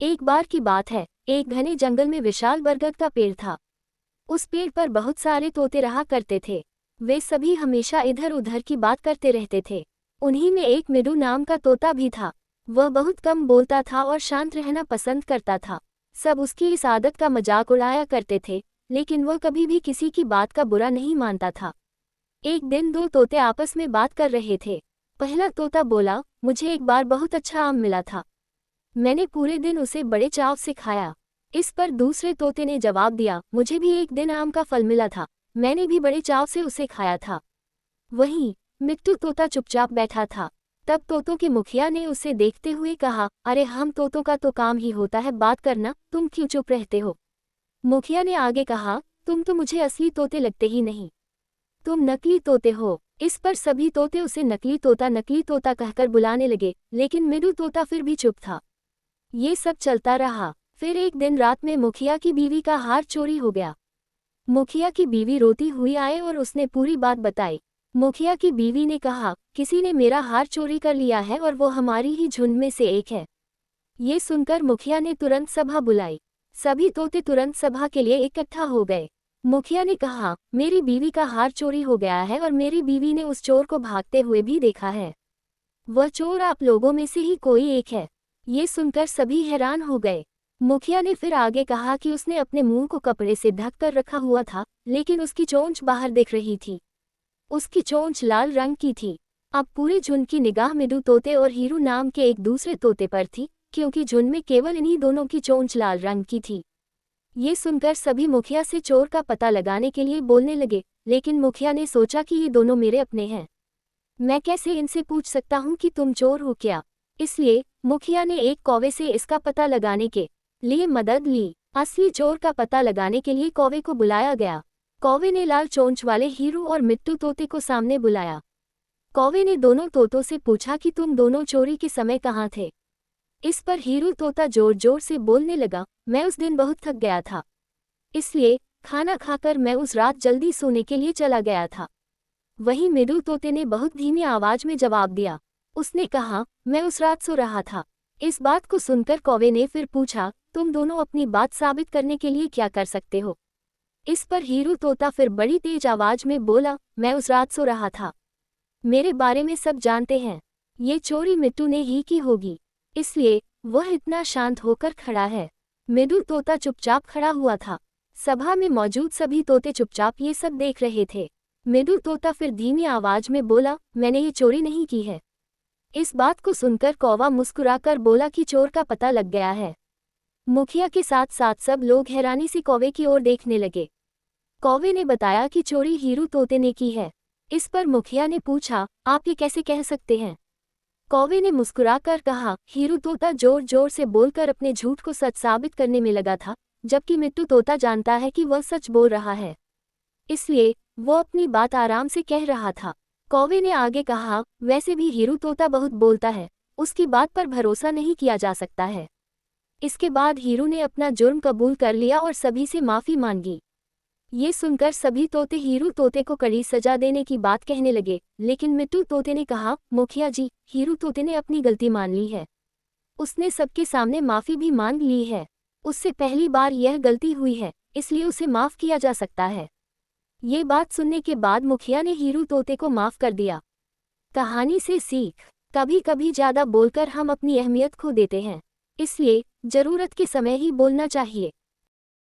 एक बार की बात है, एक घने जंगल में विशाल बरगद का पेड़ था। उस पेड़ पर बहुत सारे तोते रहा करते थे। वे सभी हमेशा इधर उधर की बात करते रहते थे। उन्हीं में एक मिडू नाम का तोता भी था। वह बहुत कम बोलता था और शांत रहना पसंद करता था। सब उसकी इस आदत का मजाक उड़ाया करते थे, लेकिन वह कभी भी किसी की बात का बुरा नहीं मानता था। एक दिन दो तोते आपस में बात कर रहे थे। पहला तोता बोला, मुझे एक बार बहुत अच्छा आम मिला था। मैंने पूरे दिन उसे बड़े चाव से खाया। इस पर दूसरे तोते ने जवाब दिया, मुझे भी एक दिन आम का फल मिला था। मैंने भी बड़े चाव से उसे खाया था। वहीं मिट्टू तोता चुपचाप बैठा था। तब तोतों के मुखिया ने उसे देखते हुए कहा, अरे हम तोतों का तो काम ही होता है बात करना, तुम क्यों चुप रहते हो। मुखिया ने आगे कहा, तुम तो मुझे असली तोते लगते ही नहीं, तुम नकली तोते हो। इस पर सभी तोते उसे नकली तोता कहकर बुलाने लगे, लेकिन मिडू तोता फिर भी चुप था। ये सब चलता रहा। फिर एक दिन रात में मुखिया की बीवी का हार चोरी हो गया। मुखिया की बीवी रोती हुई आए और उसने पूरी बात बताई। मुखिया की बीवी ने कहा, किसी ने मेरा हार चोरी कर लिया है और वो हमारी ही झुंड में से एक है। ये सुनकर मुखिया ने तुरंत सभा बुलाई। सभी तोते तुरंत सभा के लिए इकट्ठा हो गए। मुखिया ने कहा, मेरी बीवी का हार चोरी हो गया है और मेरी बीवी ने उस चोर को भागते हुए भी देखा है। वह चोर आप लोगों में से ही कोई एक है। ये सुनकर सभी हैरान हो गए। मुखिया ने फिर आगे कहा कि उसने अपने मुंह को कपड़े से ढक कर रखा हुआ था, लेकिन उसकी चोंच बाहर दिख रही थी। उसकी चोंच लाल रंग की थी। अब पूरे झुंड की निगाह मिडू तोते और हीरू नाम के एक दूसरे तोते पर थी, क्योंकि झुंड में केवल इन्हीं दोनों की चोंच लाल रंग की थी। ये सुनकर सभी मुखिया से चोर का पता लगाने के लिए बोलने लगे, लेकिन मुखिया ने सोचा कि ये दोनों मेरे अपने हैं। मैं कैसे इनसे पूछ सकता हूँ कि तुम चोर हो क्या। इसलिए मुखिया ने एक कौवे से इसका पता लगाने के लिए मदद ली। असली चोर का पता लगाने के लिए कौवे को बुलाया गया। कौवे ने लाल चोंच वाले हीरू और मिट्टू तोते को सामने बुलाया। कौवे ने दोनों तोतों से पूछा कि तुम दोनों चोरी के समय कहाँ थे। इस पर हीरू तोता जोर जोर से बोलने लगा, मैं उस दिन बहुत थक गया था, इसलिए खाना खाकर मैं उस रात जल्दी सोने के लिए चला गया था। वहीं मिडू तोते ने बहुत धीमी आवाज में जवाब दिया। उसने कहा, मैं उस रात सो रहा था। इस बात को सुनकर कौवे ने फिर पूछा, तुम दोनों अपनी बात साबित करने के लिए क्या कर सकते हो। इस पर हीरू तोता फिर बड़ी तेज आवाज में बोला, मैं उस रात सो रहा था। मेरे बारे में सब जानते हैं। ये चोरी मिट्टू ने ही की होगी, इसलिए वह इतना शांत होकर खड़ा है। मिडू तोता चुपचाप खड़ा हुआ था। सभा में मौजूद सभी तोते चुपचाप ये सब देख रहे थे। मिडू तोता फिर धीमी आवाज में बोला, मैंने ये चोरी नहीं की है। इस बात को सुनकर कौवा मुस्कुराकर बोला कि चोर का पता लग गया है। मुखिया के साथ साथ सब लोग हैरानी से कौवे की ओर देखने लगे। कौवे ने बताया कि चोरी हीरू तोते ने की है। इस पर मुखिया ने पूछा, आप ये कैसे कह सकते हैं। कौवे ने मुस्कुराकर कहा, हीरू तोता जोर जोर से बोलकर अपने झूठ को सच साबित करने में लगा था, जबकि मिट्टू तोता जानता है कि वह सच बोल रहा है, इसलिए वो अपनी बात आराम से कह रहा था। कौवे ने आगे कहा, वैसे भी हीरू तोता बहुत बोलता है, उसकी बात पर भरोसा नहीं किया जा सकता है। इसके बाद हीरू ने अपना जुर्म कबूल कर लिया और सभी से माफी मांगी। ये सुनकर सभी तोते हीरू तोते को कड़ी सजा देने की बात कहने लगे, लेकिन मिट्टू तोते ने कहा, मुखिया जी, हीरू तोते ने अपनी गलती मान ली है। उसने सबके सामने माफी भी मांग ली है। उससे पहली बार यह गलती हुई है, इसलिए उसे माफ किया जा सकता है। ये बात सुनने के बाद मुखिया ने हीरू तोते को माफ कर दिया। कहानी से सीख, कभी कभी ज्यादा बोलकर हम अपनी अहमियत खो देते हैं, इसलिए जरूरत के समय ही बोलना चाहिए।